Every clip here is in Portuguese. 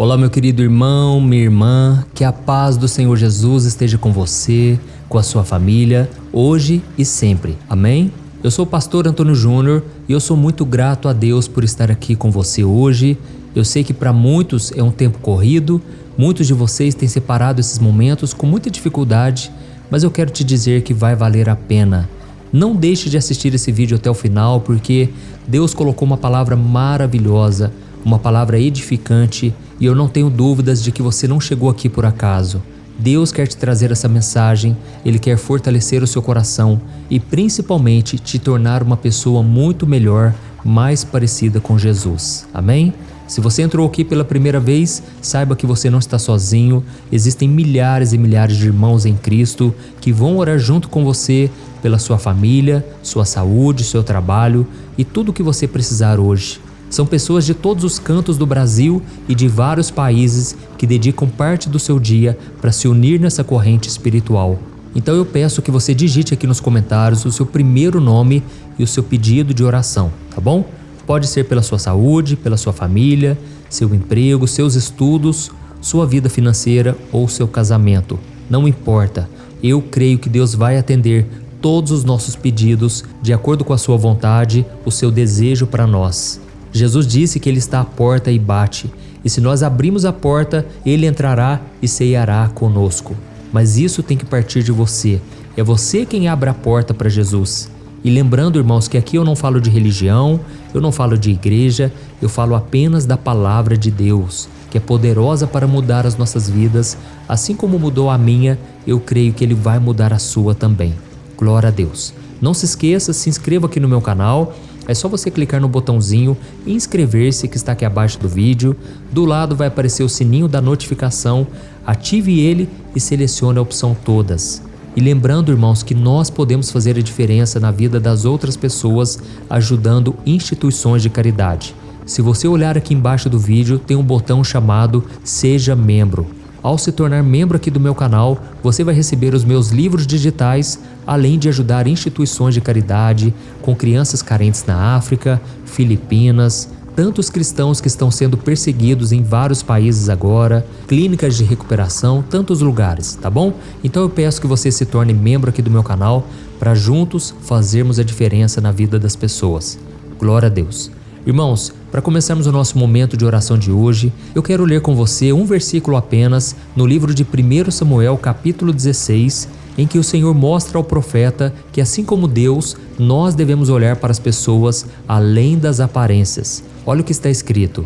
Olá, meu querido irmão, minha irmã, que a paz do Senhor Jesus esteja com você, com a sua família, hoje e sempre. Amém? Eu sou o pastor Antônio Júnior e eu sou muito grato a Deus por estar aqui com você hoje. Eu sei que para muitos é um tempo corrido, muitos de vocês têm separado esses momentos com muita dificuldade, mas eu quero te dizer que vai valer a pena. Não deixe de assistir esse vídeo até o final, porque Deus colocou uma palavra maravilhosa, uma palavra edificante, e eu não tenho dúvidas de que você não chegou aqui por acaso. Deus quer te trazer essa mensagem, Ele quer fortalecer o seu coração e principalmente te tornar uma pessoa muito melhor, mais parecida com Jesus. Amém? Se você entrou aqui pela primeira vez, saiba que você não está sozinho. Existem milhares e milhares de irmãos em Cristo que vão orar junto com você pela sua família, sua saúde, seu trabalho e tudo o que você precisar hoje. São pessoas de todos os cantos do Brasil e de vários países que dedicam parte do seu dia para se unir nessa corrente espiritual. Então eu peço que você digite aqui nos comentários o seu primeiro nome e o seu pedido de oração, tá bom? Pode ser pela sua saúde, pela sua família, seu emprego, seus estudos, sua vida financeira ou seu casamento. Não importa, eu creio que Deus vai atender todos os nossos pedidos de acordo com a sua vontade, o seu desejo para nós. Jesus disse que Ele está à porta e bate, e se nós abrirmos a porta, Ele entrará e ceará conosco. Mas isso tem que partir de você. É você quem abre a porta para Jesus. E lembrando, irmãos, que aqui eu não falo de religião, eu não falo de igreja, eu falo apenas da palavra de Deus, que é poderosa para mudar as nossas vidas, assim como mudou a minha, eu creio que Ele vai mudar a sua também. Glória a Deus. Não se esqueça, se inscreva aqui no meu canal. É só você clicar no botãozinho inscrever-se que está aqui abaixo do vídeo. Do lado vai aparecer o sininho da notificação. Ative ele e selecione a opção todas. E lembrando, irmãos, que nós podemos fazer a diferença na vida das outras pessoas ajudando instituições de caridade. Se você olhar aqui embaixo do vídeo, tem um botão chamado Seja Membro. Ao se tornar membro aqui do meu canal, você vai receber os meus livros digitais, além de ajudar instituições de caridade com crianças carentes na África, Filipinas, tantos cristãos que estão sendo perseguidos em vários países agora, clínicas de recuperação, tantos lugares, tá bom? Então eu peço que você se torne membro aqui do meu canal para juntos fazermos a diferença na vida das pessoas. Glória a Deus. Irmãos, para começarmos o nosso momento de oração de hoje, eu quero ler com você um versículo apenas no livro de 1 Samuel, capítulo 16, em que o Senhor mostra ao profeta que, assim como Deus, nós devemos olhar para as pessoas além das aparências. Olha o que está escrito: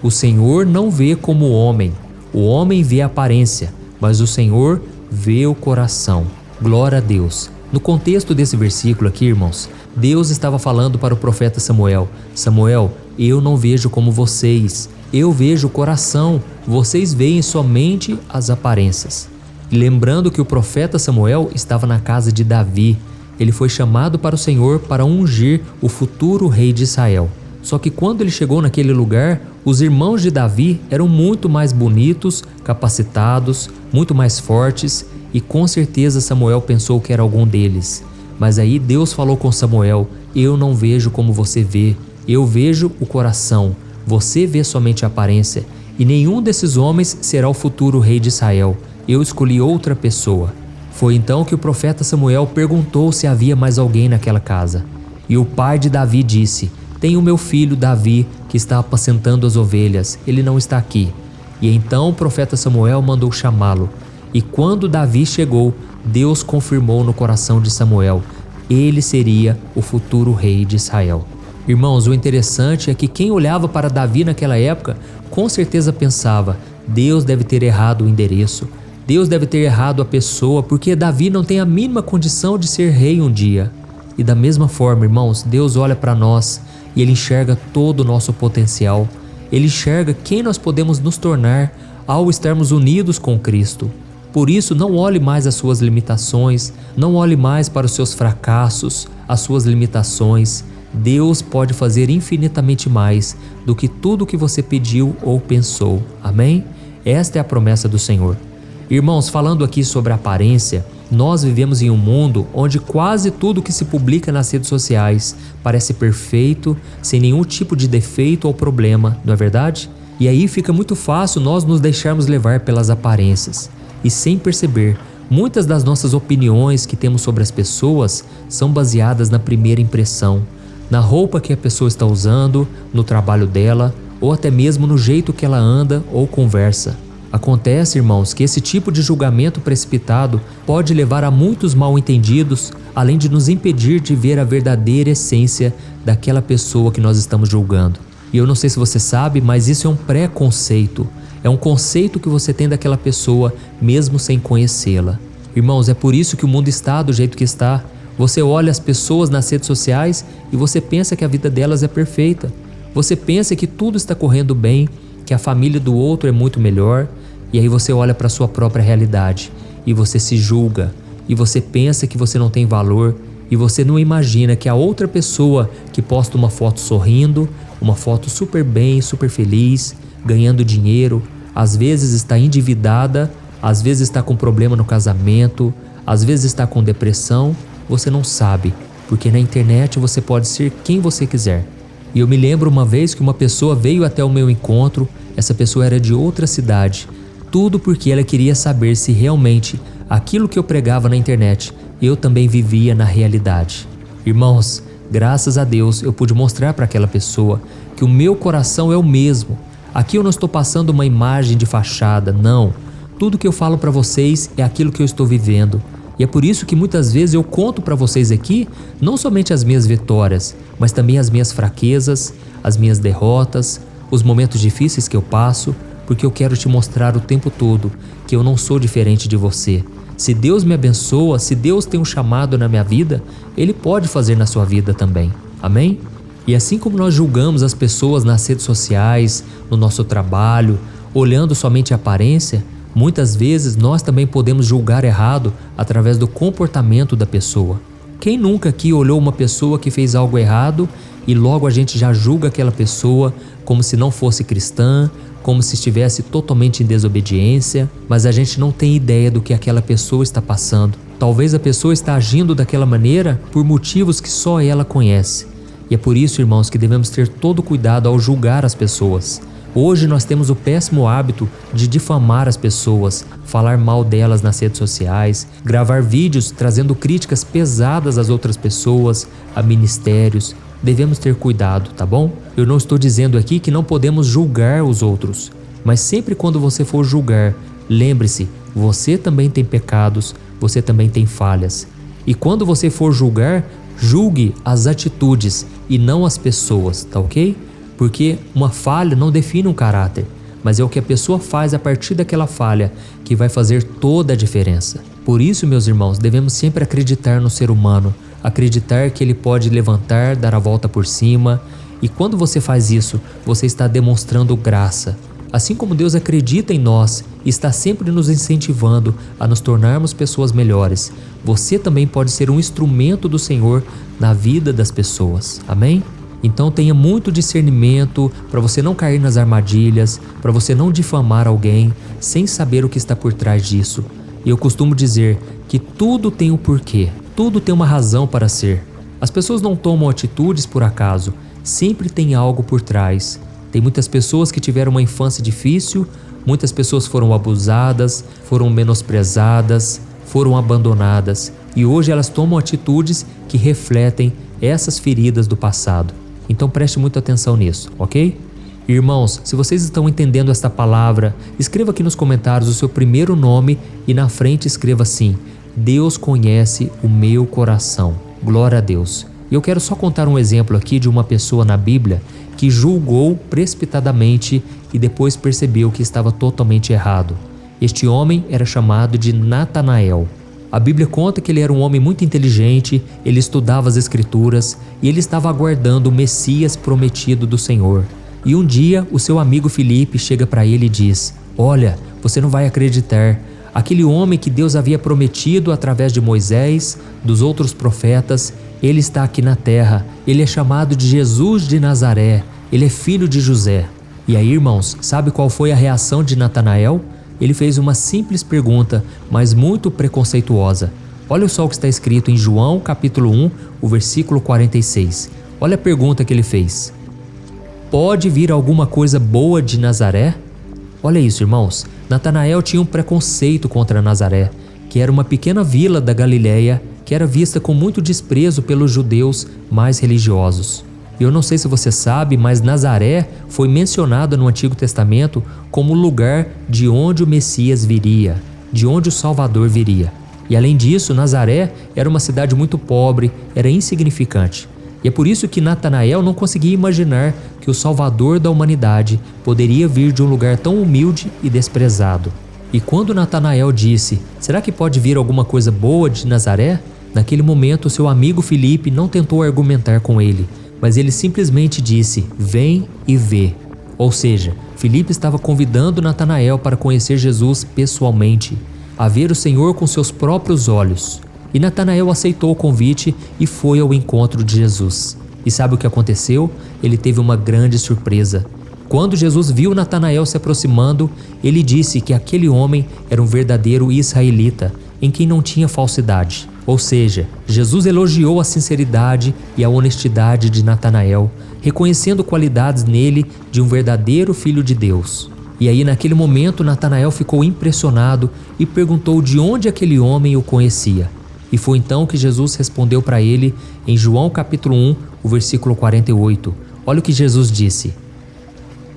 o Senhor não vê como o homem vê a aparência, mas o Senhor vê o coração. Glória a Deus. No contexto desse versículo aqui, irmãos, Deus estava falando para o profeta Samuel: Samuel, eu não vejo como vocês, eu vejo o coração, vocês veem somente as aparências. E lembrando que o profeta Samuel estava na casa de Davi, ele foi chamado para o Senhor para ungir o futuro rei de Israel. Só que quando ele chegou naquele lugar, os irmãos de Davi eram muito mais bonitos, capacitados, muito mais fortes, e com certeza Samuel pensou que era algum deles. Mas aí Deus falou com Samuel: eu não vejo como você vê, eu vejo o coração, você vê somente a aparência, e nenhum desses homens será o futuro rei de Israel, eu escolhi outra pessoa. Foi então que o profeta Samuel perguntou se havia mais alguém naquela casa. E o pai de Davi disse: tem o meu filho Davi que está apacentando as ovelhas, ele não está aqui. E então o profeta Samuel mandou chamá-lo. E quando Davi chegou, Deus confirmou no coração de Samuel: ele seria o futuro rei de Israel. Irmãos, o interessante é que quem olhava para Davi naquela época, com certeza pensava: Deus deve ter errado o endereço, Deus deve ter errado a pessoa, porque Davi não tem a mínima condição de ser rei um dia. E da mesma forma, irmãos, Deus olha para nós e Ele enxerga todo o nosso potencial. Ele enxerga quem nós podemos nos tornar ao estarmos unidos com Cristo. Por isso, não olhe mais as suas limitações, não olhe mais para os seus fracassos, as suas limitações. Deus pode fazer infinitamente mais do que tudo que você pediu ou pensou. Amém? Esta é a promessa do Senhor. Irmãos, falando aqui sobre a aparência, nós vivemos em um mundo onde quase tudo que se publica nas redes sociais parece perfeito, sem nenhum tipo de defeito ou problema, não é verdade? E aí fica muito fácil nós nos deixarmos levar pelas aparências. E sem perceber, muitas das nossas opiniões que temos sobre as pessoas são baseadas na primeira impressão, na roupa que a pessoa está usando, no trabalho dela, ou até mesmo no jeito que ela anda ou conversa. Acontece, irmãos, que esse tipo de julgamento precipitado pode levar a muitos mal-entendidos, além de nos impedir de ver a verdadeira essência daquela pessoa que nós estamos julgando. E eu não sei se você sabe, mas isso é um pré-conceito. É um conceito que você tem daquela pessoa, mesmo sem conhecê-la. Irmãos, é por isso que o mundo está do jeito que está. Você olha as pessoas nas redes sociais e você pensa que a vida delas é perfeita. Você pensa que tudo está correndo bem, que a família do outro é muito melhor. E aí você olha para a sua própria realidade e você se julga. E você pensa que você não tem valor. E você não imagina que a outra pessoa que posta uma foto sorrindo, uma foto super bem, super feliz, ganhando dinheiro, às vezes está endividada, às vezes está com problema no casamento, às vezes está com depressão, você não sabe, porque na internet você pode ser quem você quiser. E eu me lembro uma vez que uma pessoa veio até o meu encontro, essa pessoa era de outra cidade, tudo porque ela queria saber se realmente aquilo que eu pregava na internet, eu também vivia na realidade. Irmãos, graças a Deus eu pude mostrar para aquela pessoa que o meu coração é o mesmo. Aqui eu não estou passando uma imagem de fachada, não. Tudo que eu falo para vocês é aquilo que eu estou vivendo. E é por isso que muitas vezes eu conto para vocês aqui não somente as minhas vitórias, mas também as minhas fraquezas, as minhas derrotas, os momentos difíceis que eu passo, porque eu quero te mostrar o tempo todo que eu não sou diferente de você. Se Deus me abençoa, se Deus tem um chamado na minha vida, Ele pode fazer na sua vida também. Amém? E assim como nós julgamos as pessoas nas redes sociais, no nosso trabalho, olhando somente a aparência, muitas vezes nós também podemos julgar errado através do comportamento da pessoa. Quem nunca aqui olhou uma pessoa que fez algo errado e logo a gente já julga aquela pessoa como se não fosse cristã, como se estivesse totalmente em desobediência, mas a gente não tem ideia do que aquela pessoa está passando. Talvez a pessoa está agindo daquela maneira por motivos que só ela conhece. E é por isso, irmãos, que devemos ter todo cuidado ao julgar as pessoas. Hoje nós temos o péssimo hábito de difamar as pessoas, falar mal delas nas redes sociais, gravar vídeos trazendo críticas pesadas às outras pessoas, a ministérios. Devemos ter cuidado, tá bom? Eu não estou dizendo aqui que não podemos julgar os outros, mas sempre quando você for julgar, lembre-se, você também tem pecados, você também tem falhas. E quando você for julgar, julgue as atitudes e não as pessoas, tá ok? Porque uma falha não define um caráter, mas é o que a pessoa faz a partir daquela falha que vai fazer toda a diferença. Por isso, meus irmãos, devemos sempre acreditar no ser humano, acreditar que ele pode levantar, dar a volta por cima, e quando você faz isso, você está demonstrando graça. Assim como Deus acredita em nós e está sempre nos incentivando a nos tornarmos pessoas melhores, você também pode ser um instrumento do Senhor na vida das pessoas. Amém? Então tenha muito discernimento para você não cair nas armadilhas, para você não difamar alguém sem saber o que está por trás disso. E eu costumo dizer que tudo tem um porquê, tudo tem uma razão para ser. As pessoas não tomam atitudes por acaso, sempre tem algo por trás. Tem muitas pessoas que tiveram uma infância difícil, muitas pessoas foram abusadas, foram menosprezadas, foram abandonadas e hoje elas tomam atitudes que refletem essas feridas do passado. Então preste muita atenção nisso, ok? Irmãos, se vocês estão entendendo esta palavra, escreva aqui nos comentários o seu primeiro nome e na frente escreva assim: Deus conhece o meu coração. Glória a Deus. E eu quero só contar um exemplo aqui de uma pessoa na Bíblia que julgou precipitadamente e depois percebeu que estava totalmente errado. Este homem era chamado de Natanael. A Bíblia conta que ele era um homem muito inteligente, ele estudava as Escrituras e ele estava aguardando o Messias prometido do Senhor. E um dia o seu amigo Filipe chega para ele e diz: olha, você não vai acreditar, aquele homem que Deus havia prometido através de Moisés, dos outros profetas, ele está aqui na terra, ele é chamado de Jesus de Nazaré, ele é filho de José. E aí, irmãos, sabe qual foi a reação de Natanael? Ele fez uma simples pergunta, mas muito preconceituosa. Olha só o que está escrito em João capítulo 1, o versículo 46. Olha a pergunta que ele fez. pode vir alguma coisa boa de Nazaré? Olha isso, irmãos. Natanael tinha um preconceito contra Nazaré, que era uma pequena vila da Galileia que era vista com muito desprezo pelos judeus mais religiosos. Eu não sei se você sabe, mas Nazaré foi mencionada no Antigo Testamento como o lugar de onde o Messias viria, de onde o Salvador viria. E além disso, Nazaré era uma cidade muito pobre, era insignificante. E é por isso que Natanael não conseguia imaginar que o Salvador da humanidade poderia vir de um lugar tão humilde e desprezado. E quando Natanael disse: "Será que pode vir alguma coisa boa de Nazaré?", naquele momento seu amigo Filipe não tentou argumentar com ele, mas ele simplesmente disse: "Vem e vê". Ou seja, Filipe estava convidando Natanael para conhecer Jesus pessoalmente, a ver o Senhor com seus próprios olhos. E Natanael aceitou o convite e foi ao encontro de Jesus. E sabe o que aconteceu? Ele teve uma grande surpresa. Quando Jesus viu Natanael se aproximando, ele disse que aquele homem era um verdadeiro israelita, em quem não tinha falsidade. Ou seja, Jesus elogiou a sinceridade e a honestidade de Natanael, reconhecendo qualidades nele de um verdadeiro filho de Deus. E aí naquele momento Natanael ficou impressionado e perguntou de onde aquele homem o conhecia. E foi então que Jesus respondeu para ele em João capítulo 1, o versículo 48. Olha o que Jesus disse: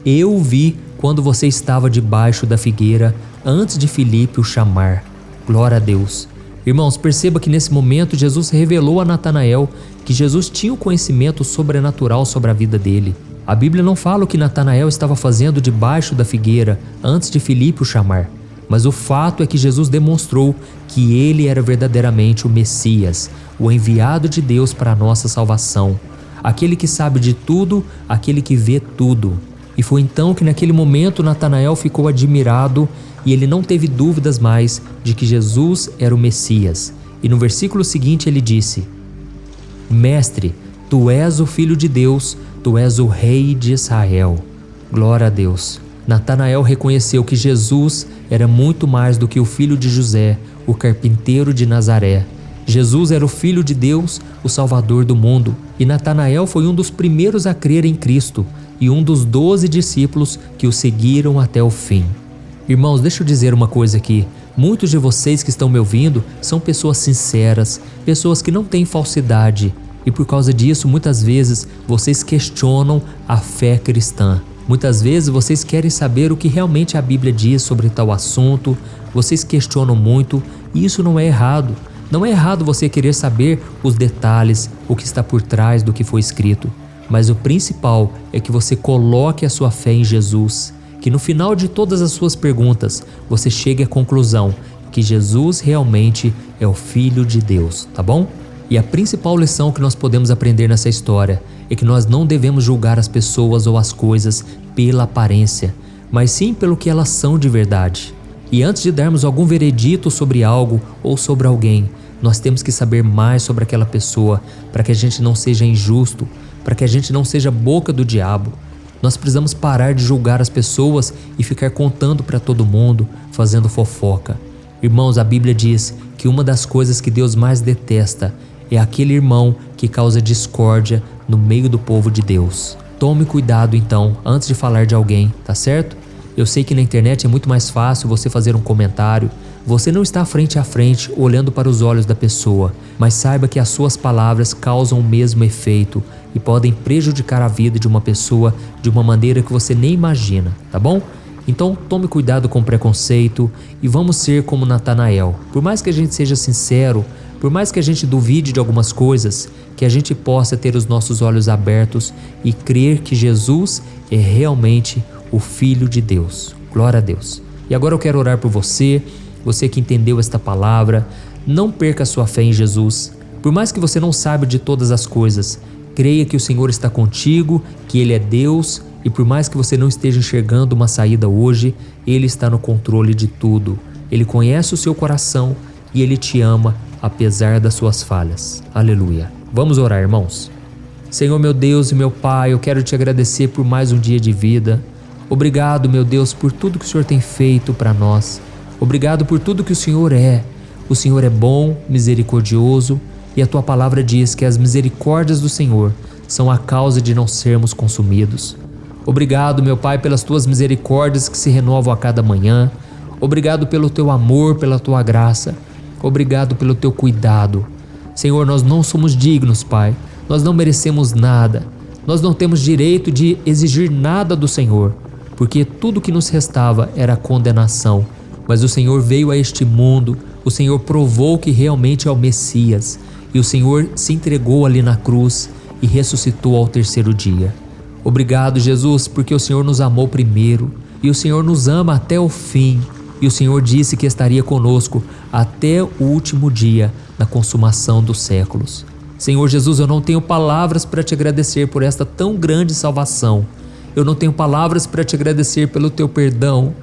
"Eu o vi quando você estava debaixo da figueira, antes de Filipe o chamar." Glória a Deus. Irmãos, perceba que nesse momento Jesus revelou a Natanael que Jesus tinha um conhecimento sobrenatural sobre a vida dele. A Bíblia não fala o que Natanael estava fazendo debaixo da figueira antes de Filipe o chamar, mas o fato é que Jesus demonstrou que ele era verdadeiramente o Messias, o enviado de Deus para a nossa salvação, aquele que sabe de tudo, aquele que vê tudo. E foi então que naquele momento Natanael ficou admirado e ele não teve dúvidas mais de que Jesus era o Messias. E no versículo seguinte ele disse: "Mestre, tu és o Filho de Deus, tu és o Rei de Israel." Glória a Deus. Natanael reconheceu que Jesus era muito mais do que o filho de José, o carpinteiro de Nazaré. Jesus era o Filho de Deus, o Salvador do mundo. E Natanael foi um dos primeiros a crer em Cristo e um dos 12 discípulos que o seguiram até o fim. Irmãos, deixa eu dizer uma coisa aqui. Muitos de vocês que estão me ouvindo são pessoas sinceras, pessoas que não têm falsidade. E por causa disso, muitas vezes, vocês questionam a fé cristã. Muitas vezes vocês querem saber o que realmente a Bíblia diz sobre tal assunto, vocês questionam muito, e isso não é errado. Não é errado você querer saber os detalhes, o que está por trás do que foi escrito. Mas o principal é que você coloque a sua fé em Jesus, que no final de todas as suas perguntas, você chegue à conclusão que Jesus realmente é o Filho de Deus, tá bom? E a principal lição que nós podemos aprender nessa história é que nós não devemos julgar as pessoas ou as coisas pela aparência, mas sim pelo que elas são de verdade. E antes de darmos algum veredito sobre algo ou sobre alguém, nós temos que saber mais sobre aquela pessoa para que a gente não seja injusto, para que a gente não seja boca do diabo. Nós precisamos parar de julgar as pessoas e ficar contando para todo mundo, fazendo fofoca. Irmãos, a Bíblia diz que uma das coisas que Deus mais detesta é aquele irmão que causa discórdia no meio do povo de Deus. Tome cuidado então, antes de falar de alguém, tá certo? Eu sei que na internet é muito mais fácil você fazer um comentário. Você não está frente a frente olhando para os olhos da pessoa, mas saiba que as suas palavras causam o mesmo efeito e podem prejudicar a vida de uma pessoa de uma maneira que você nem imagina, tá bom? Então tome cuidado com o preconceito e vamos ser como Natanael. Por mais que a gente seja sincero, por mais que a gente duvide de algumas coisas, que a gente possa ter os nossos olhos abertos e crer que Jesus é realmente o Filho de Deus. Glória a Deus. E agora eu quero orar por você, você que entendeu esta palavra. Não perca a sua fé em Jesus. Por mais que você não saiba de todas as coisas, creia que o Senhor está contigo, que Ele é Deus, e por mais que você não esteja enxergando uma saída hoje, Ele está no controle de tudo. Ele conhece o seu coração e Ele te ama, apesar das suas falhas. Aleluia. Vamos orar, irmãos. Senhor, meu Deus e meu Pai, eu quero te agradecer por mais um dia de vida. Obrigado, meu Deus, por tudo que o Senhor tem feito para nós. Obrigado por tudo que o Senhor é. O Senhor é bom, misericordioso, e a Tua palavra diz que as misericórdias do Senhor são a causa de não sermos consumidos. Obrigado, meu Pai, pelas tuas misericórdias que se renovam a cada manhã. Obrigado pelo teu amor, pela tua graça. Obrigado pelo teu cuidado. Senhor, nós não somos dignos, Pai. Nós não merecemos nada. Nós não temos direito de exigir nada do Senhor, porque tudo que nos restava era condenação. Mas o Senhor veio a este mundo, o Senhor provou que realmente é o Messias, e o Senhor se entregou ali na cruz e ressuscitou ao terceiro dia. Obrigado, Jesus, porque o Senhor nos amou primeiro, e o Senhor nos ama até o fim, e o Senhor disse que estaria conosco até o último dia, na consumação dos séculos. Senhor Jesus, eu não tenho palavras para te agradecer por esta tão grande salvação. Eu não tenho palavras para te agradecer pelo teu perdão.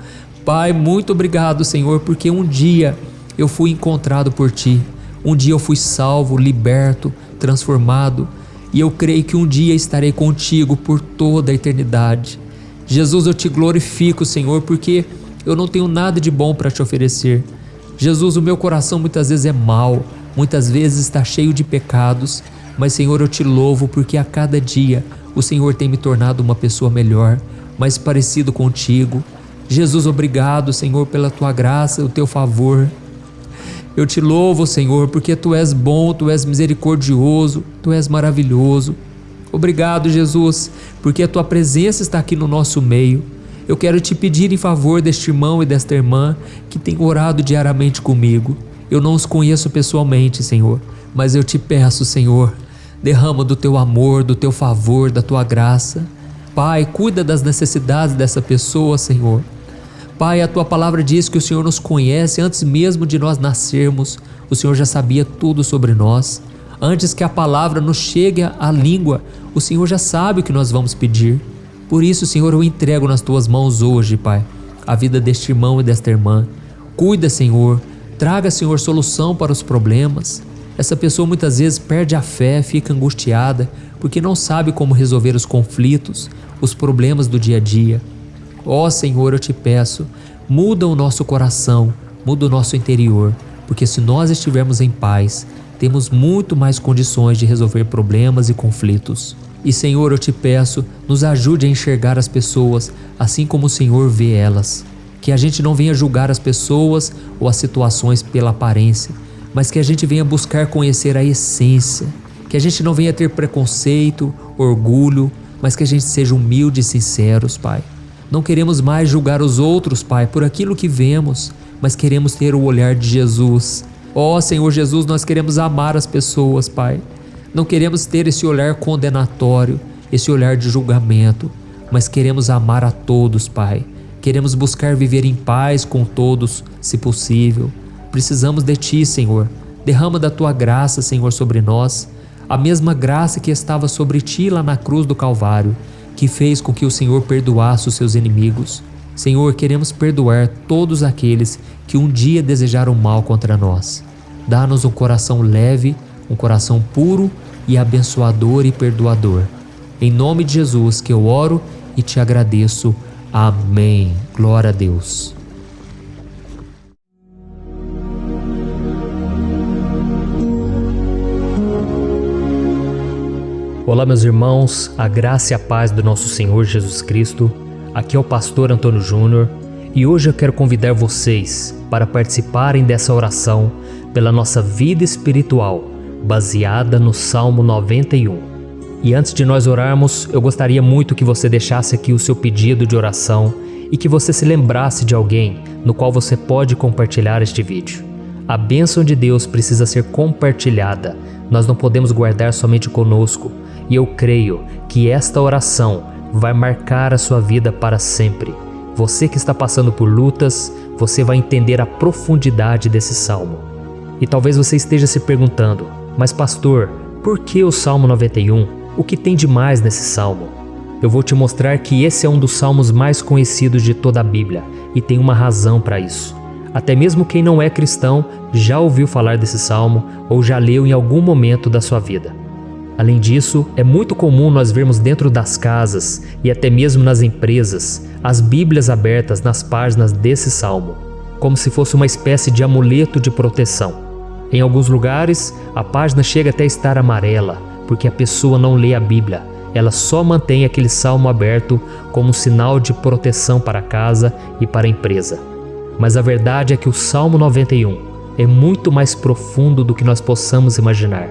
Pai, muito obrigado, Senhor, porque um dia eu fui encontrado por ti. Um dia eu fui salvo, liberto, transformado. E eu creio que um dia estarei contigo por toda a eternidade. Jesus, eu te glorifico, Senhor, porque eu não tenho nada de bom para te oferecer. Jesus, o meu coração muitas vezes é mau, muitas vezes está cheio de pecados, mas Senhor, eu te louvo porque a cada dia o Senhor tem me tornado uma pessoa melhor, mais parecido contigo. Jesus, obrigado, Senhor, pela tua graça, o teu favor. Eu te louvo, Senhor, porque tu és bom, tu és misericordioso, tu és maravilhoso. Obrigado, Jesus, porque a tua presença está aqui no nosso meio. Eu quero te pedir em favor deste irmão e desta irmã que tem orado diariamente comigo. Eu não os conheço pessoalmente, Senhor, mas eu te peço, Senhor, derrama do teu amor, do teu favor, da tua graça. Pai, cuida das necessidades dessa pessoa, Senhor. Pai, a tua palavra diz que o Senhor nos conhece antes mesmo de nós nascermos. O Senhor já sabia tudo sobre nós. Antes que a palavra nos chegue à língua, o Senhor já sabe o que nós vamos pedir. Por isso, Senhor, eu entrego nas tuas mãos hoje, Pai, a vida deste irmão e desta irmã. Cuida, Senhor. Traga, Senhor, solução para os problemas. Essa pessoa muitas vezes perde a fé, fica angustiada, porque não sabe como resolver os conflitos, os problemas do dia a dia. Ó Senhor, eu te peço, muda o nosso coração, muda o nosso interior, porque se nós estivermos em paz, temos muito mais condições de resolver problemas e conflitos. E Senhor, eu te peço, nos ajude a enxergar as pessoas assim como o Senhor vê elas. Que a gente não venha julgar as pessoas ou as situações pela aparência, mas que a gente venha buscar conhecer a essência. Que a gente não venha ter preconceito, orgulho, mas que a gente seja humilde e sinceros, Pai. Não queremos mais julgar os outros, Pai, por aquilo que vemos, mas queremos ter o olhar de Jesus. Ó Senhor Jesus, nós queremos amar as pessoas, Pai. Não queremos ter esse olhar condenatório, esse olhar de julgamento, mas queremos amar a todos, Pai. Queremos buscar viver em paz com todos, se possível. Precisamos de Ti, Senhor. Derrama da Tua graça, Senhor, sobre nós. A mesma graça que estava sobre Ti lá na cruz do Calvário, que fez com que o Senhor perdoasse os seus inimigos. Senhor, queremos perdoar todos aqueles que um dia desejaram mal contra nós. Dá-nos um coração leve, um coração puro e abençoador e perdoador. Em nome de Jesus que eu oro e te agradeço. Amém. Glória a Deus. Olá, meus irmãos, a graça e a paz do nosso Senhor Jesus Cristo. Aqui é o pastor Antônio Júnior e hoje eu quero convidar vocês para participarem dessa oração pela nossa vida espiritual, baseada no Salmo 91. E antes de nós orarmos, eu gostaria muito que você deixasse aqui o seu pedido de oração e que você se lembrasse de alguém no qual você pode compartilhar este vídeo. A bênção de Deus precisa ser compartilhada, nós não podemos guardar somente conosco, e eu creio que esta oração vai marcar a sua vida para sempre. Você que está passando por lutas, você vai entender a profundidade desse salmo. E talvez você esteja se perguntando, mas pastor, por que o Salmo 91? O que tem de mais nesse salmo? Eu vou te mostrar que esse é um dos salmos mais conhecidos de toda a Bíblia e tem uma razão para isso. Até mesmo quem não é cristão já ouviu falar desse salmo ou já leu em algum momento da sua vida. Além disso, é muito comum nós vermos dentro das casas e até mesmo nas empresas as Bíblias abertas nas páginas desse salmo, como se fosse uma espécie de amuleto de proteção. Em alguns lugares, a página chega até a estar amarela, porque a pessoa não lê a Bíblia ela só mantém aquele salmo aberto como um sinal de proteção para a casa e para a empresa. Mas a verdade é que o Salmo 91 é muito mais profundo do que nós possamos imaginar.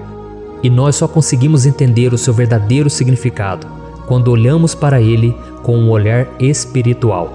E nós só conseguimos entender o seu verdadeiro significado quando olhamos para ele com um olhar espiritual.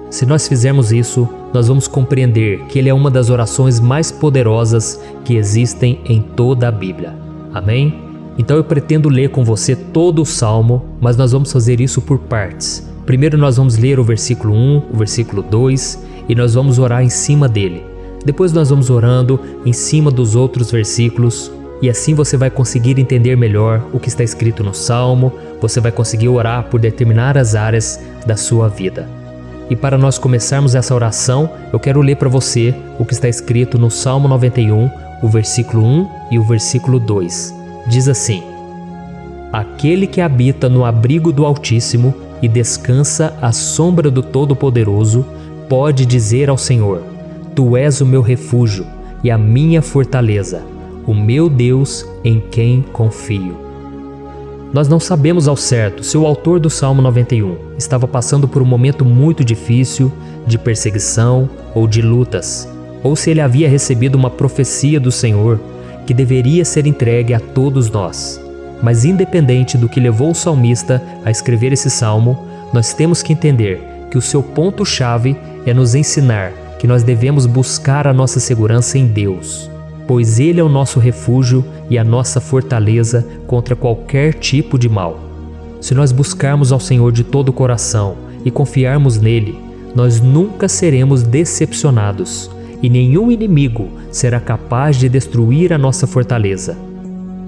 Se nós fizermos isso, nós vamos compreender que ele é uma das orações mais poderosas que existem em toda a Bíblia. Amém? Então eu pretendo ler com você todo o Salmo, mas nós vamos fazer isso por partes. Primeiro nós vamos ler o versículo 1, o versículo 2 e nós vamos orar em cima dele. Depois nós vamos orando em cima dos outros versículos e assim você vai conseguir entender melhor o que está escrito no Salmo, você vai conseguir orar por determinadas áreas da sua vida. E para nós começarmos essa oração, eu quero ler para você o que está escrito no Salmo 91, o versículo 1 e o versículo 2. Diz assim: Aquele que habita no abrigo do Altíssimo e descansa à sombra do Todo-Poderoso, pode dizer ao Senhor: Tu és o meu refúgio e a minha fortaleza, o meu Deus em quem confio. Nós não sabemos ao certo se o autor do Salmo 91 estava passando por um momento muito difícil, de perseguição ou de lutas, ou se ele havia recebido uma profecia do Senhor que deveria ser entregue a todos nós. Mas independente do que levou o salmista a escrever esse salmo, nós temos que entender que o seu ponto-chave é nos ensinar que nós devemos buscar a nossa segurança em Deus, pois Ele é o nosso refúgio e a nossa fortaleza contra qualquer tipo de mal. Se nós buscarmos ao Senhor de todo o coração e confiarmos nele, nós nunca seremos decepcionados e nenhum inimigo será capaz de destruir a nossa fortaleza.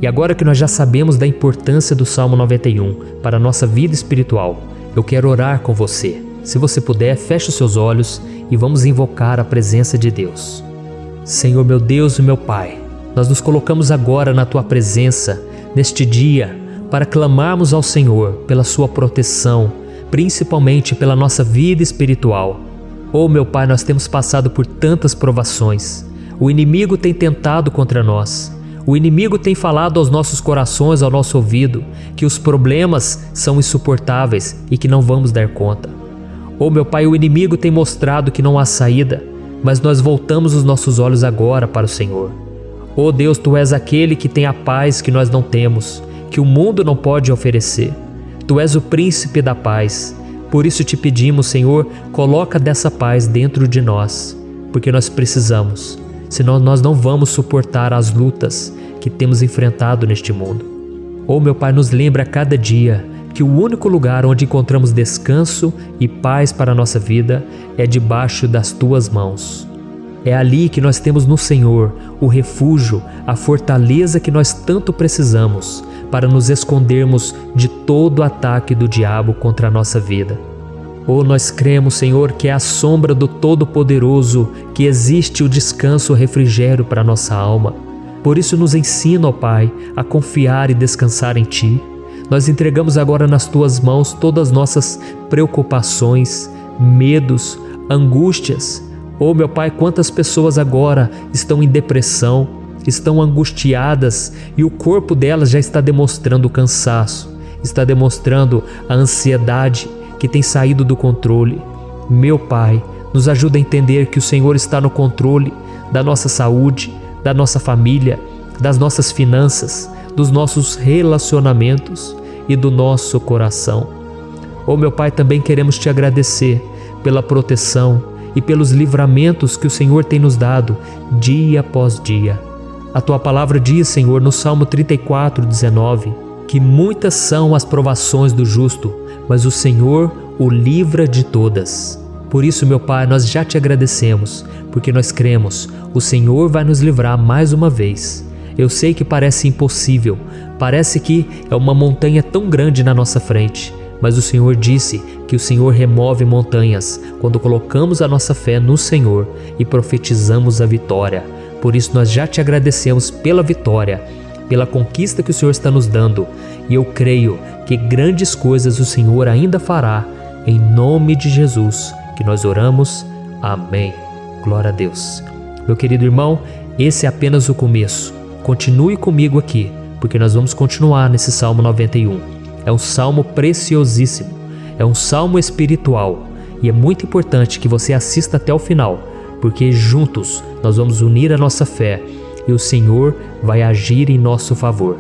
E agora que nós já sabemos da importância do Salmo 91 para a nossa vida espiritual, eu quero orar com você. Se você puder, feche os seus olhos e vamos invocar a presença de Deus. Senhor meu Deus e meu Pai, nós nos colocamos agora na Tua presença, neste dia, para clamarmos ao Senhor pela Sua proteção, principalmente pela nossa vida espiritual. Oh meu Pai, nós temos passado por tantas provações. O inimigo tem tentado contra nós. O inimigo tem falado aos nossos corações, ao nosso ouvido, que os problemas são insuportáveis e que não vamos dar conta. Oh meu Pai, o inimigo tem mostrado que não há saída, mas nós voltamos os nossos olhos agora para o Senhor. Oh Deus, Tu és aquele que tem a paz que nós não temos, que o mundo não pode oferecer. Tu és o príncipe da paz. Por isso te pedimos, Senhor, coloca dessa paz dentro de nós, porque nós precisamos, senão nós não vamos suportar as lutas que temos enfrentado neste mundo. Oh meu Pai, nos lembra a cada dia que o único lugar onde encontramos descanso e paz para a nossa vida é debaixo das Tuas mãos. É ali que nós temos no Senhor o refúgio, a fortaleza que nós tanto precisamos para nos escondermos de todo ataque do diabo contra a nossa vida. Oh, nós cremos, Senhor, que é à sombra do Todo-Poderoso que existe o descanso, o refrigério para a nossa alma. Por isso nos ensina, ó Pai, a confiar e descansar em Ti. Nós entregamos agora nas Tuas mãos todas as nossas preocupações, medos, angústias. Oh meu Pai, quantas pessoas agora estão em depressão, estão angustiadas e o corpo delas já está demonstrando cansaço, está demonstrando a ansiedade que tem saído do controle. Meu Pai, nos ajuda a entender que o Senhor está no controle da nossa saúde, da nossa família, das nossas finanças, dos nossos relacionamentos e do nosso coração. Oh meu Pai, também queremos Te agradecer pela proteção e pelos livramentos que o Senhor tem nos dado dia após dia. A Tua palavra diz, Senhor, no Salmo 34:19, que muitas são as provações do justo, mas o Senhor o livra de todas. Por isso, meu Pai, nós já Te agradecemos, porque nós cremos, o Senhor vai nos livrar mais uma vez. Eu sei que parece impossível, parece que é uma montanha tão grande na nossa frente, mas o Senhor disse que o Senhor remove montanhas quando colocamos a nossa fé no Senhor e profetizamos a vitória. Por isso nós já Te agradecemos pela vitória, pela conquista que o Senhor está nos dando, e eu creio que grandes coisas o Senhor ainda fará. Em nome de Jesus que nós oramos. Amém. Glória a Deus. Meu querido irmão, esse é apenas o começo. Continue comigo aqui, porque nós vamos continuar nesse Salmo 91. É um salmo preciosíssimo, é um salmo espiritual e é muito importante que você assista até o final, porque juntos nós vamos unir a nossa fé e o Senhor vai agir em nosso favor.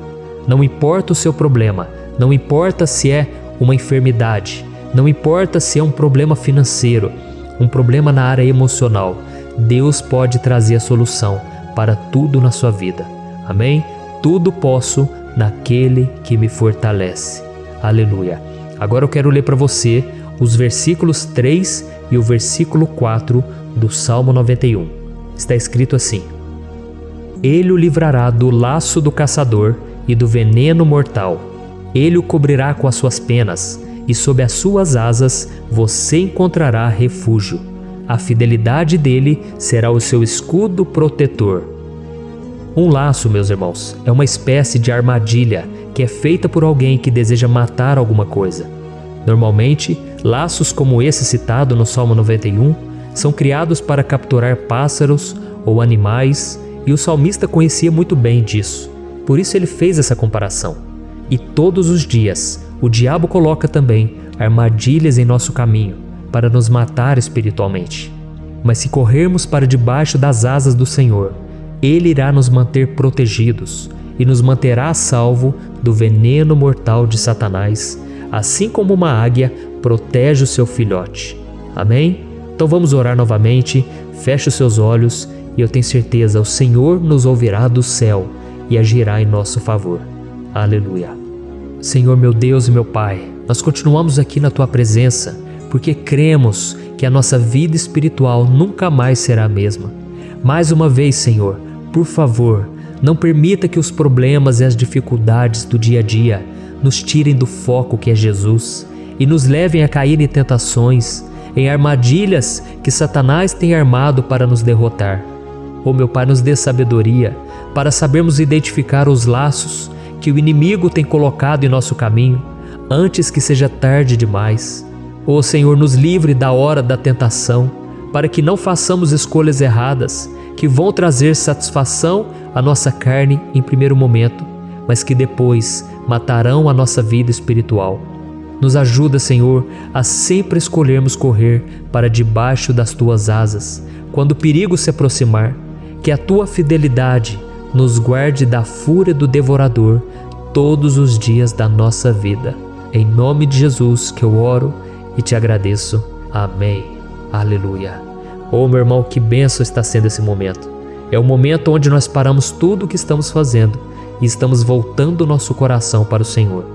Não importa o seu problema, não importa se é uma enfermidade, não importa se é um problema financeiro, um problema na área emocional, Deus pode trazer a solução para tudo na sua vida. Amém? Tudo posso naquele que me fortalece. Aleluia. Agora eu quero ler para você os versículos 3 e o versículo 4 do Salmo 91. Está escrito assim: Ele o livrará do laço do caçador e do veneno mortal. Ele o cobrirá com as suas penas, e sob as suas asas você encontrará refúgio. A fidelidade dele será o seu escudo protetor. Um laço, meus irmãos, é uma espécie de armadilha que é feita por alguém que deseja matar alguma coisa. Normalmente, laços como esse citado no Salmo 91 são criados para capturar pássaros ou animais, e o salmista conhecia muito bem disso. Por isso ele fez essa comparação. E todos os dias, o diabo coloca também armadilhas em nosso caminho para nos matar espiritualmente. Mas se corrermos para debaixo das asas do Senhor, Ele irá nos manter protegidos e nos manterá a salvo do veneno mortal de Satanás, assim como uma águia protege o seu filhote. Amém? Então vamos orar novamente, feche os seus olhos e eu tenho certeza, o Senhor nos ouvirá do céu e agirá em nosso favor. Aleluia. Senhor, meu Deus e meu Pai, nós continuamos aqui na Tua presença porque cremos que a nossa vida espiritual nunca mais será a mesma. Mais uma vez, Senhor, por favor, não permita que os problemas e as dificuldades do dia a dia nos tirem do foco que é Jesus e nos levem a cair em tentações, em armadilhas que Satanás tem armado para nos derrotar. Oh, meu Pai, nos dê sabedoria para sabermos identificar os laços que o inimigo tem colocado em nosso caminho antes que seja tarde demais. Oh, Senhor, nos livre da hora da tentação, para que não façamos escolhas erradas que vão trazer satisfação à nossa carne em primeiro momento, mas que depois matarão a nossa vida espiritual. Nos ajuda, Senhor, a sempre escolhermos correr para debaixo das Tuas asas, quando o perigo se aproximar, que a Tua fidelidade nos guarde da fúria do devorador todos os dias da nossa vida. Em nome de Jesus que eu oro e te agradeço. Amém. Aleluia. Oh, meu irmão, que bênção está sendo esse momento. É o momento onde nós paramos tudo o que estamos fazendo e estamos voltando o nosso coração para o Senhor.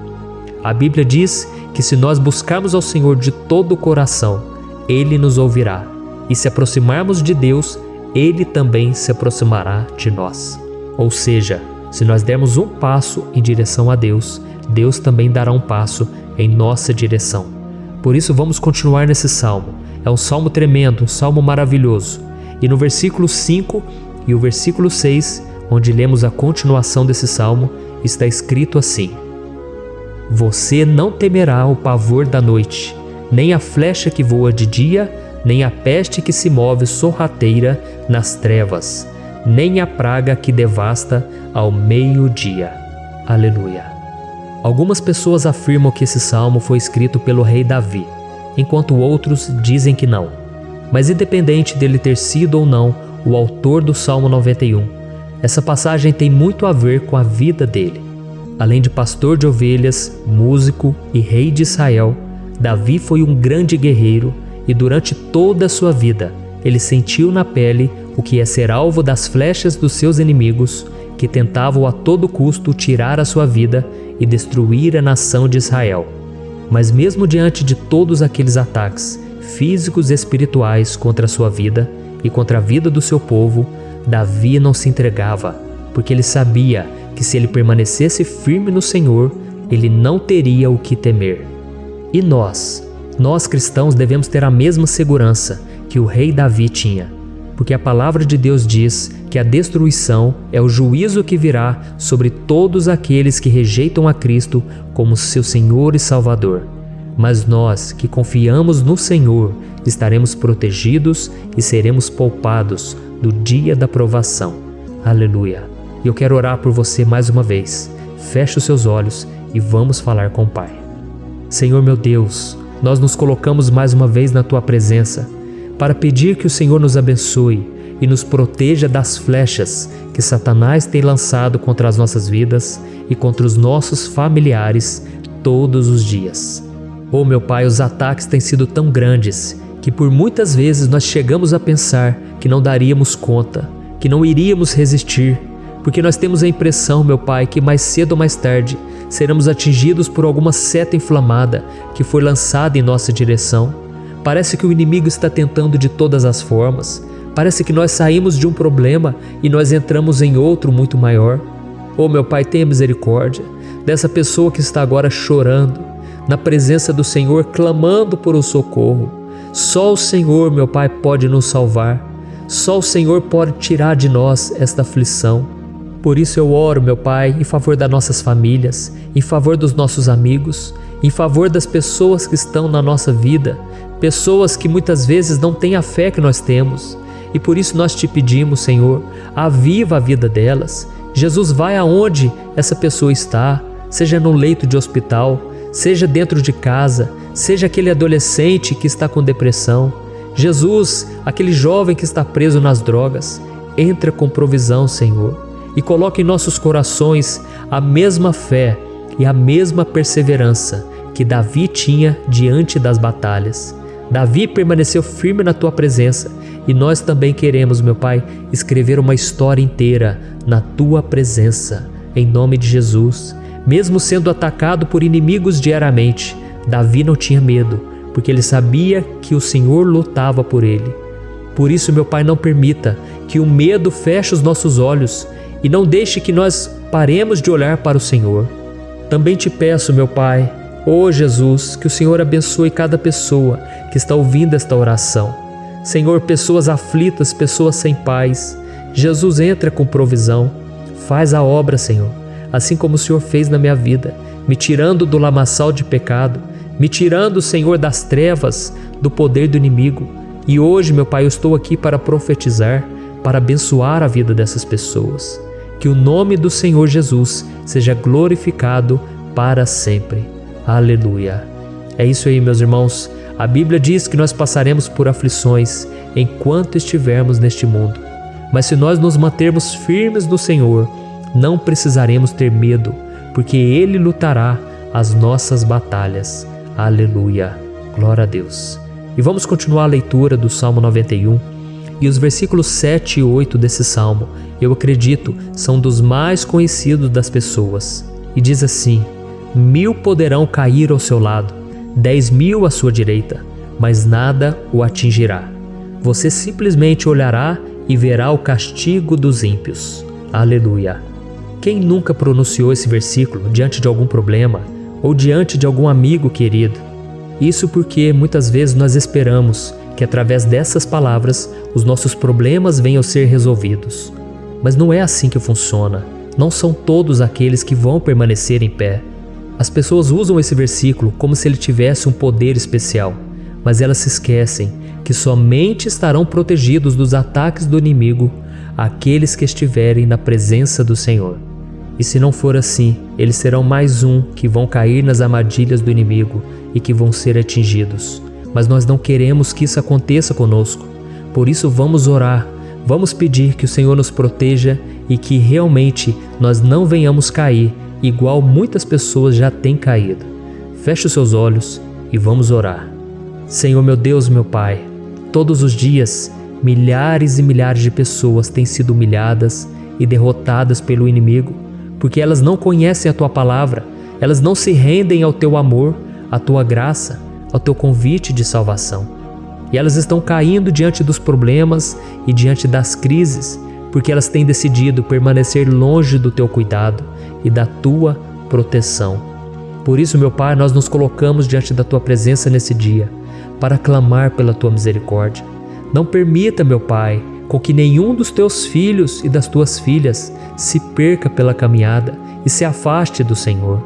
A Bíblia diz que se nós buscarmos ao Senhor de todo o coração, Ele nos ouvirá. E se aproximarmos de Deus, Ele também se aproximará de nós. Ou seja, se nós dermos um passo em direção a Deus, Deus também dará um passo em nossa direção. Por isso vamos continuar nesse salmo. É um salmo tremendo, um salmo maravilhoso. E no versículo 5 e o versículo 6, onde lemos a continuação desse salmo, está escrito assim: Você não temerá o pavor da noite, nem a flecha que voa de dia, nem a peste que se move sorrateira nas trevas, nem a praga que devasta ao meio-dia. Aleluia. Algumas pessoas afirmam que esse salmo foi escrito pelo rei Davi, enquanto outros dizem que não. Mas independente dele ter sido ou não o autor do Salmo 91, essa passagem tem muito a ver com a vida dele. Além de pastor de ovelhas, músico e rei de Israel, Davi foi um grande guerreiro e durante toda a sua vida ele sentiu na pele o que é ser alvo das flechas dos seus inimigos que tentavam a todo custo tirar a sua vida e destruir a nação de Israel. Mas mesmo diante de todos aqueles ataques físicos e espirituais contra a sua vida e contra a vida do seu povo, Davi não se entregava, porque ele sabia que se ele permanecesse firme no Senhor, ele não teria o que temer. E nós cristãos devemos ter a mesma segurança que o rei Davi tinha, porque a palavra de Deus diz que a destruição é o juízo que virá sobre todos aqueles que rejeitam a Cristo como seu Senhor e Salvador. Mas nós que confiamos no Senhor estaremos protegidos e seremos poupados do dia da provação. Aleluia. E eu quero orar por você mais uma vez. Feche os seus olhos e vamos falar com o Pai. Senhor meu Deus, nós nos colocamos mais uma vez na Tua presença para pedir que o Senhor nos abençoe e nos proteja das flechas que Satanás tem lançado contra as nossas vidas e contra os nossos familiares todos os dias. Oh meu Pai, os ataques têm sido tão grandes que por muitas vezes nós chegamos a pensar que não daríamos conta, que não iríamos resistir, porque nós temos a impressão, meu Pai, que mais cedo ou mais tarde seremos atingidos por alguma seta inflamada que foi lançada em nossa direção. Parece que o inimigo está tentando de todas as formas. Parece que nós saímos de um problema e nós entramos em outro muito maior. Oh meu Pai, tenha misericórdia dessa pessoa que está agora chorando, na presença do Senhor, clamando por um socorro. Só o Senhor, meu Pai, pode nos salvar. Só o Senhor pode tirar de nós esta aflição. Por isso eu oro, meu Pai, em favor das nossas famílias, em favor dos nossos amigos, em favor das pessoas que estão na nossa vida, pessoas que muitas vezes não têm a fé que nós temos. E por isso nós te pedimos, Senhor, aviva a vida delas. Jesus, vai aonde essa pessoa está, seja no leito de hospital, seja dentro de casa, seja aquele adolescente que está com depressão. Jesus, aquele jovem que está preso nas drogas, entra com provisão, Senhor, e coloca em nossos corações a mesma fé e a mesma perseverança que Davi tinha diante das batalhas. Davi permaneceu firme na Tua presença e nós também queremos, meu Pai, escrever uma história inteira na Tua presença, em nome de Jesus. Mesmo sendo atacado por inimigos diariamente, Davi não tinha medo, porque ele sabia que o Senhor lutava por ele. Por isso, meu Pai, não permita que o medo feche os nossos olhos e não deixe que nós paremos de olhar para o Senhor. Também te peço, meu Pai, ó Jesus, que o Senhor abençoe cada pessoa que está ouvindo esta oração. Senhor, pessoas aflitas, pessoas sem paz. Jesus, entra com provisão. Faz a obra, Senhor, assim como o Senhor fez na minha vida, me tirando do lamaçal de pecado, me tirando, Senhor, das trevas, do poder do inimigo. E hoje, meu Pai, eu estou aqui para profetizar, para abençoar a vida dessas pessoas. Que o nome do Senhor Jesus seja glorificado para sempre. Aleluia. É isso aí, meus irmãos. A Bíblia diz que nós passaremos por aflições enquanto estivermos neste mundo. Mas se nós nos mantermos firmes no Senhor, não precisaremos ter medo, porque Ele lutará as nossas batalhas. Aleluia. Glória a Deus. E vamos continuar a leitura do Salmo 91. E os versículos 7 e 8 desse salmo, eu acredito, são dos mais conhecidos das pessoas. E diz assim: 1000 poderão cair ao seu lado, 10.000 à sua direita, mas nada o atingirá. Você simplesmente olhará e verá o castigo dos ímpios. Aleluia. Quem nunca pronunciou esse versículo diante de algum problema ou diante de algum amigo querido? Isso porque muitas vezes nós esperamos que através dessas palavras os nossos problemas venham a ser resolvidos. Mas não é assim que funciona. Não são todos aqueles que vão permanecer em pé. As pessoas usam esse versículo como se ele tivesse um poder especial, mas elas se esquecem que somente estarão protegidos dos ataques do inimigo aqueles que estiverem na presença do Senhor. E se não for assim, eles serão mais um que vão cair nas armadilhas do inimigo e que vão ser atingidos. Mas nós não queremos que isso aconteça conosco. Por isso vamos orar, vamos pedir que o Senhor nos proteja e que realmente nós não venhamos cair igual muitas pessoas já têm caído. Feche os seus olhos e vamos orar. Senhor meu Deus, meu Pai, todos os dias milhares e milhares de pessoas têm sido humilhadas e derrotadas pelo inimigo, porque elas não conhecem a Tua palavra, elas não se rendem ao Teu amor, à Tua graça, ao Teu convite de salvação. E elas estão caindo diante dos problemas e diante das crises, porque elas têm decidido permanecer longe do Teu cuidado e da Tua proteção. Por isso, meu Pai, nós nos colocamos diante da Tua presença nesse dia, para clamar pela Tua misericórdia. Não permita, meu Pai, com que nenhum dos Teus filhos e das Tuas filhas se perca pela caminhada e se afaste do Senhor.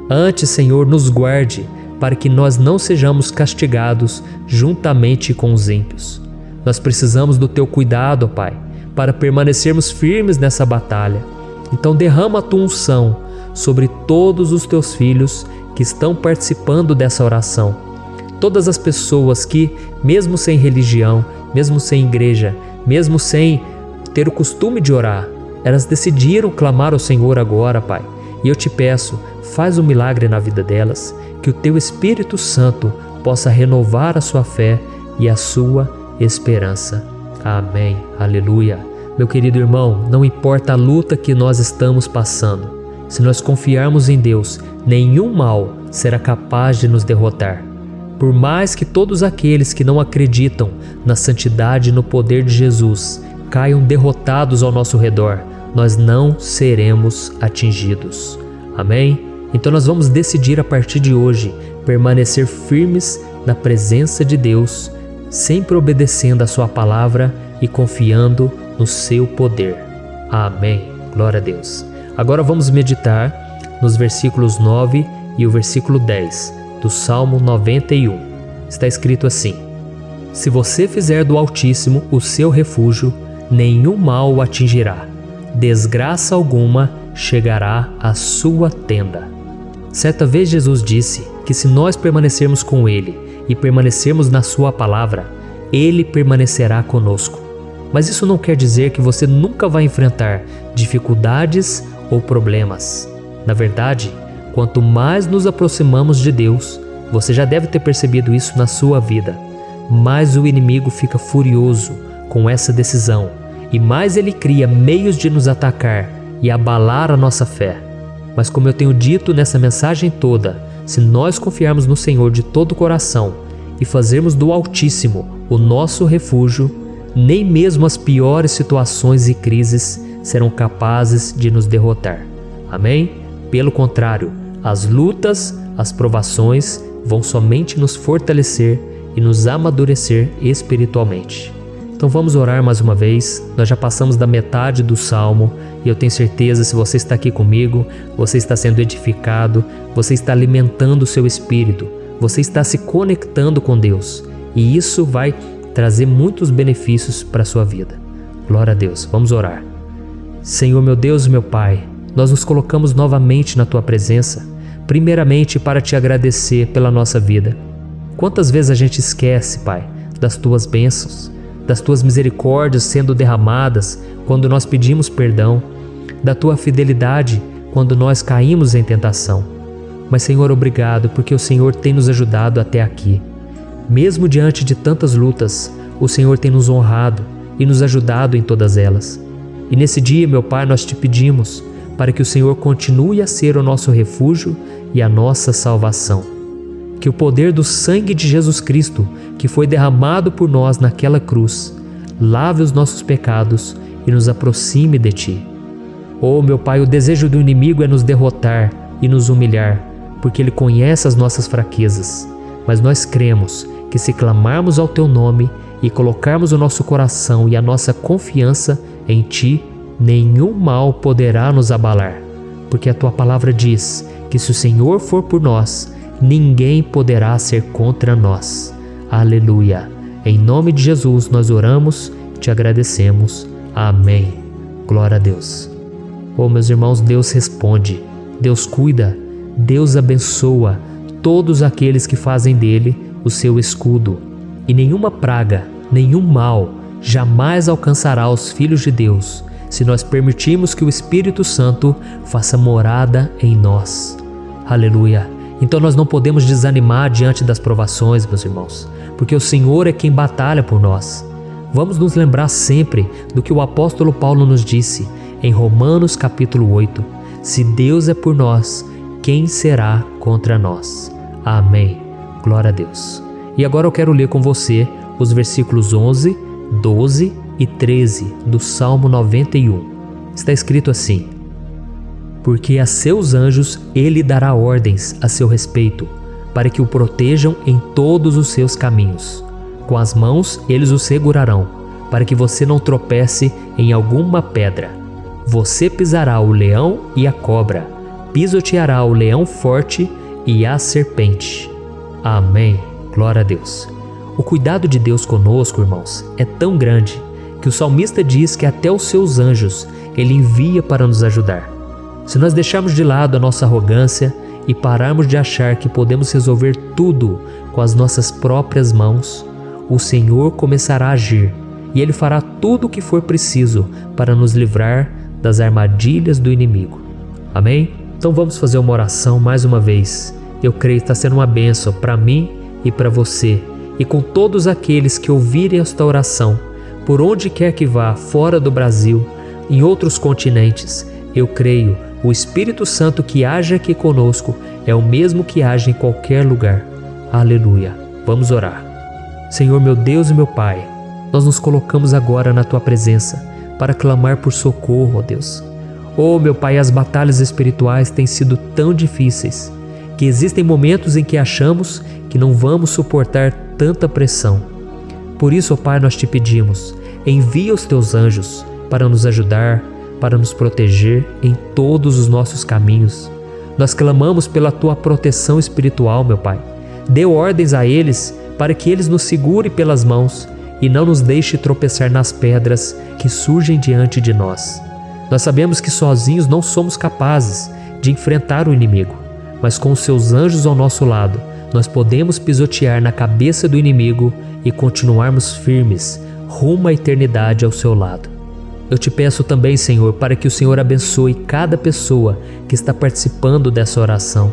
Antes, Senhor, nos guarde, para que nós não sejamos castigados juntamente com os ímpios. Nós precisamos do Teu cuidado, ó Pai, para permanecermos firmes nessa batalha. Então derrama a Tua unção sobre todos os teus filhos que estão participando dessa oração. Todas as pessoas que, mesmo sem religião, mesmo sem igreja, mesmo sem ter o costume de orar, elas decidiram clamar ao Senhor agora, Pai. E eu te peço, faz um milagre na vida delas, que o teu Espírito Santo possa renovar a sua fé e a sua esperança. Amém. Aleluia. Meu querido irmão, não importa a luta que nós estamos passando, se nós confiarmos em Deus, nenhum mal será capaz de nos derrotar. Por mais que todos aqueles que não acreditam na santidade e no poder de Jesus caiam derrotados ao nosso redor, nós não seremos atingidos. Amém? Então nós vamos decidir a partir de hoje permanecer firmes na presença de Deus, sempre obedecendo a sua palavra e confiando no seu poder. Amém. Glória a Deus. Agora vamos meditar nos versículos 9 e o versículo 10 do Salmo 91. Está escrito assim: Se você fizer do Altíssimo o seu refúgio, nenhum mal o atingirá. Desgraça alguma chegará à sua tenda. Certa vez Jesus disse que se nós permanecermos com Ele e permanecermos na sua palavra, Ele permanecerá conosco. Mas isso não quer dizer que você nunca vai enfrentar dificuldades ou problemas. Na verdade, quanto mais nos aproximamos de Deus, você já deve ter percebido isso na sua vida, mais o inimigo fica furioso com essa decisão e mais ele cria meios de nos atacar e abalar a nossa fé. Mas como eu tenho dito nessa mensagem toda, se nós confiarmos no Senhor de todo o coração e fazermos do Altíssimo o nosso refúgio, nem mesmo as piores situações e crises serão capazes de nos derrotar. Amém? Pelo contrário, as lutas, as provações vão somente nos fortalecer e nos amadurecer espiritualmente. Então vamos orar mais uma vez. Nós já passamos da metade do Salmo e eu tenho certeza, se você está aqui comigo, você está sendo edificado, você está alimentando o seu espírito, você está se conectando com Deus e isso vai trazer muitos benefícios para a sua vida. Glória a Deus. Vamos orar. Senhor, meu Deus e meu Pai, nós nos colocamos novamente na Tua presença, primeiramente para Te agradecer pela nossa vida. Quantas vezes a gente esquece, Pai, das Tuas bênçãos, das Tuas misericórdias sendo derramadas quando nós pedimos perdão, da Tua fidelidade quando nós caímos em tentação. Mas, Senhor, obrigado, porque o Senhor tem nos ajudado até aqui. Mesmo diante de tantas lutas, o Senhor tem nos honrado e nos ajudado em todas elas. E nesse dia, meu Pai, nós Te pedimos para que o Senhor continue a ser o nosso refúgio e a nossa salvação. Que o poder do sangue de Jesus Cristo, que foi derramado por nós naquela cruz, lave os nossos pecados e nos aproxime de Ti. Oh, meu Pai, o desejo do inimigo é nos derrotar e nos humilhar, porque ele conhece as nossas fraquezas. Mas nós cremos que se clamarmos ao Teu nome e colocarmos o nosso coração e a nossa confiança em Ti, nenhum mal poderá nos abalar, porque a Tua palavra diz que se o Senhor for por nós, ninguém poderá ser contra nós. Aleluia! Em nome de Jesus nós oramos, Te agradecemos. Amém. Glória a Deus. Oh, meus irmãos, Deus responde, Deus cuida, Deus abençoa todos aqueles que fazem dele o seu escudo. E nenhuma praga, nenhum mal jamais alcançará os filhos de Deus, se nós permitirmos que o Espírito Santo faça morada em nós. Aleluia! Então nós não podemos desanimar diante das provações, meus irmãos, porque o Senhor é quem batalha por nós. Vamos nos lembrar sempre do que o apóstolo Paulo nos disse em Romanos capítulo 8. Se Deus é por nós, quem será contra nós? Amém. Glória a Deus. E agora eu quero ler com você os versículos 11, 12 e 13 do Salmo 91. Está escrito assim: Porque a seus anjos ele dará ordens a seu respeito, para que o protejam em todos os seus caminhos. Com as mãos eles o segurarão, para que você não tropece em alguma pedra. Você pisará o leão e a cobra, pisoteará o leão forte e a serpente. Amém. Glória a Deus. O cuidado de Deus conosco, irmãos, é tão grande que o salmista diz que até os seus anjos ele envia para nos ajudar. Se nós deixarmos de lado a nossa arrogância e pararmos de achar que podemos resolver tudo com as nossas próprias mãos, o Senhor começará a agir e Ele fará tudo o que for preciso para nos livrar das armadilhas do inimigo. Amém? Então vamos fazer uma oração mais uma vez. Eu creio que está sendo uma bênção para mim e para você, e com todos aqueles que ouvirem esta oração, por onde quer que vá, fora do Brasil, em outros continentes. Eu creio, o Espírito Santo que age aqui conosco é o mesmo que age em qualquer lugar. Aleluia. Vamos orar. Senhor, meu Deus e meu Pai, nós nos colocamos agora na Tua presença para clamar por socorro, ó Deus. Oh, meu Pai, as batalhas espirituais têm sido tão difíceis que existem momentos em que achamos que não vamos suportar tanta pressão. Por isso, ó Pai, nós te pedimos, envia os Teus anjos para nos ajudar, para nos proteger em todos os nossos caminhos. Nós clamamos pela Tua proteção espiritual, meu Pai. Dê ordens a eles para que eles nos segurem pelas mãos e não nos deixe tropeçar nas pedras que surgem diante de nós. Nós sabemos que sozinhos não somos capazes de enfrentar o inimigo, mas com os Seus anjos ao nosso lado, nós podemos pisotear na cabeça do inimigo e continuarmos firmes rumo à eternidade ao Seu lado. Eu te peço também, Senhor, para que o Senhor abençoe cada pessoa que está participando dessa oração.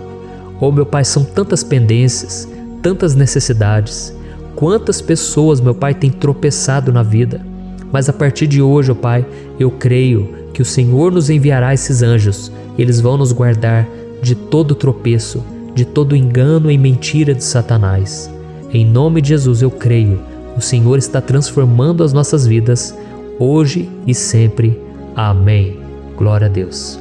Oh, meu Pai, são tantas pendências, tantas necessidades. Quantas pessoas, meu Pai, têm tropeçado na vida. Mas a partir de hoje, ó Pai, eu creio que o Senhor nos enviará esses anjos. Eles vão nos guardar de todo tropeço, de todo engano e mentira de Satanás. Em nome de Jesus eu creio, o Senhor está transformando as nossas vidas, hoje e sempre. Amém. Glória a Deus.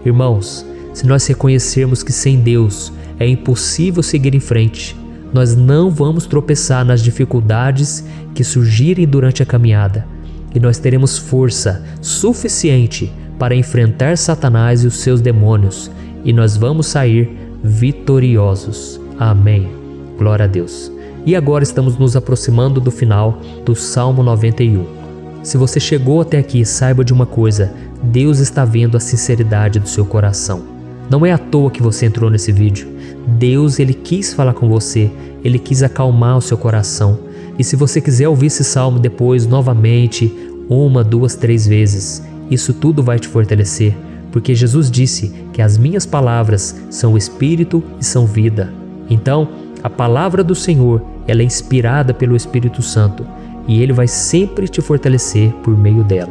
Irmãos, se nós reconhecermos que sem Deus é impossível seguir em frente, nós não vamos tropeçar nas dificuldades que surgirem durante a caminhada, e nós teremos força suficiente para enfrentar Satanás e os seus demônios, e nós vamos sair vitoriosos. Amém. Glória a Deus. E agora estamos nos aproximando do final do Salmo 91. Se você chegou até aqui, saiba de uma coisa: Deus está vendo a sinceridade do seu coração. Não é à toa que você entrou nesse vídeo. Deus, Ele quis falar com você, Ele quis acalmar o seu coração. E se você quiser ouvir esse salmo depois, novamente, 1, 2, 3 vezes, isso tudo vai te fortalecer, porque Jesus disse que as minhas palavras são espírito e são vida. Então, a palavra do Senhor, ela é inspirada pelo Espírito Santo, e Ele vai sempre te fortalecer por meio dela.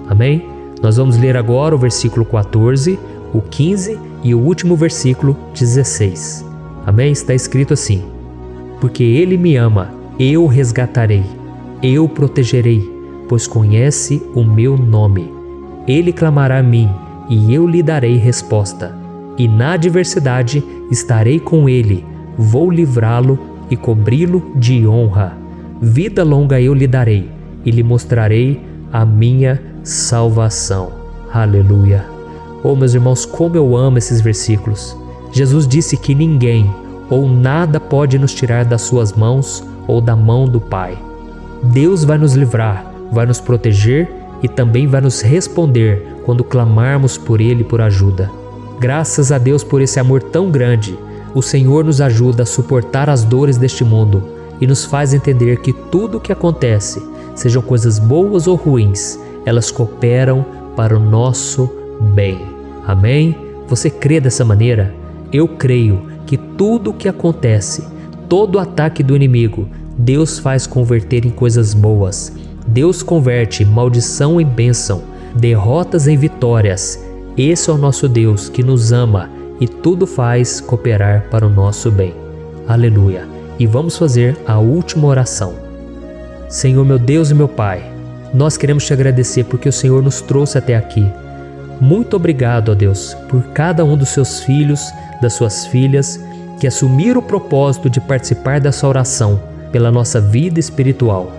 Amém? Nós vamos ler agora o versículo 14, o 15 e o último versículo 16. Amém? Está escrito assim: porque Ele me ama, eu o resgatarei, eu o protegerei, pois conhece o meu nome. Ele clamará a mim, e eu lhe darei resposta. E na adversidade estarei com ele, vou livrá-lo e cobri-lo de honra. Vida longa eu lhe darei, e lhe mostrarei a minha salvação. Aleluia. Oh, meus irmãos, como eu amo esses versículos. Jesus disse que ninguém ou nada pode nos tirar das suas mãos ou da mão do Pai. Deus vai nos livrar, vai nos proteger e também vai nos responder quando clamarmos por Ele por ajuda. Graças a Deus por esse amor tão grande, o Senhor nos ajuda a suportar as dores deste mundo e nos faz entender que tudo o que acontece, sejam coisas boas ou ruins, elas cooperam para o nosso bem. Amém? Você crê dessa maneira? Eu creio que tudo o que acontece, todo ataque do inimigo, Deus faz converter em coisas boas. Deus converte maldição em bênção, derrotas em vitórias. Esse é o nosso Deus que nos ama e tudo faz cooperar para o nosso bem. Aleluia. E vamos fazer a última oração. Senhor, meu Deus e meu Pai, nós queremos te agradecer porque o Senhor nos trouxe até aqui. Muito obrigado, ó Deus, por cada um dos seus filhos, das suas filhas, que assumiram o propósito de participar dessa oração pela nossa vida espiritual.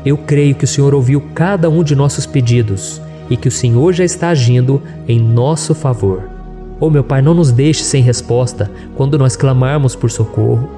Eu creio que o Senhor ouviu cada um de nossos pedidos e que o Senhor já está agindo em nosso favor. Oh, meu Pai, não nos deixe sem resposta quando nós clamarmos por socorro.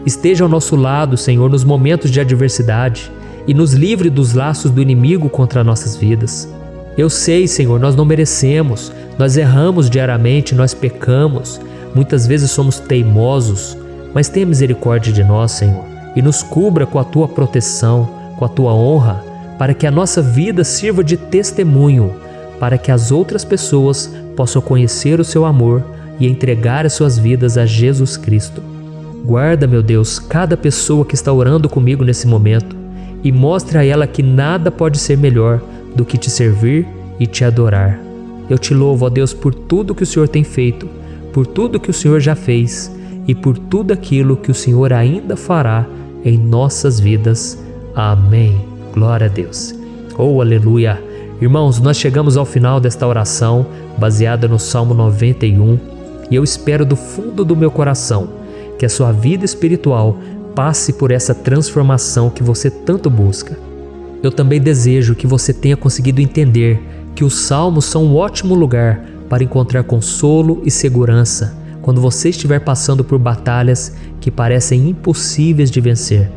Esteja ao nosso lado, Senhor, nos momentos de adversidade e nos livre dos laços do inimigo contra nossas vidas. Eu sei, Senhor, nós não merecemos, Nós erramos diariamente, nós pecamos, muitas vezes somos teimosos, mas tenha misericórdia de nós, Senhor, e nos cubra com a Tua proteção, com a Tua honra, para que a nossa vida sirva de testemunho, para que as outras pessoas possam conhecer o Seu amor e entregar as suas vidas a Jesus Cristo. Guarda, meu Deus, cada pessoa que está orando comigo nesse momento e mostre a ela que nada pode ser melhor do que te servir e te adorar. Eu te louvo, ó Deus, por tudo que o Senhor tem feito, por tudo que o Senhor já fez e por tudo aquilo que o Senhor ainda fará em nossas vidas. Amém. Glória a Deus. Oh, aleluia. Irmãos, nós chegamos ao final desta oração baseada no Salmo 91 e eu espero do fundo do meu coração que a sua vida espiritual passe por essa transformação que você tanto busca. Eu também desejo que você tenha conseguido entender que os salmos são um ótimo lugar para encontrar consolo e segurança quando você estiver passando por batalhas que parecem impossíveis de vencer.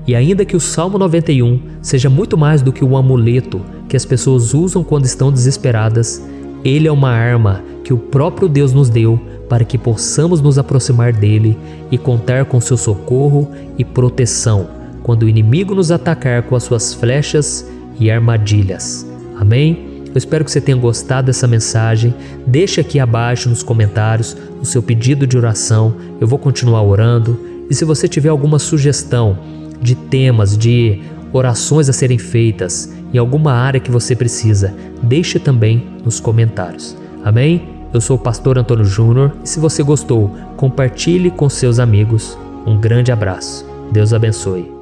E ainda que o Salmo 91 seja muito mais do que um amuleto que as pessoas usam quando estão desesperadas, ele é uma arma que o próprio Deus nos deu para que possamos nos aproximar dele e contar com seu socorro e proteção quando o inimigo nos atacar com as suas flechas e armadilhas. Amém? Eu espero que você tenha gostado dessa mensagem. Deixe aqui abaixo nos comentários o seu pedido de oração. Eu vou continuar orando. E se você tiver alguma sugestão de temas, de orações a serem feitas em alguma área que você precisa, deixe também nos comentários. Amém? Eu sou o pastor Antônio Júnior e se você gostou, compartilhe com seus amigos. Um grande abraço. Deus abençoe.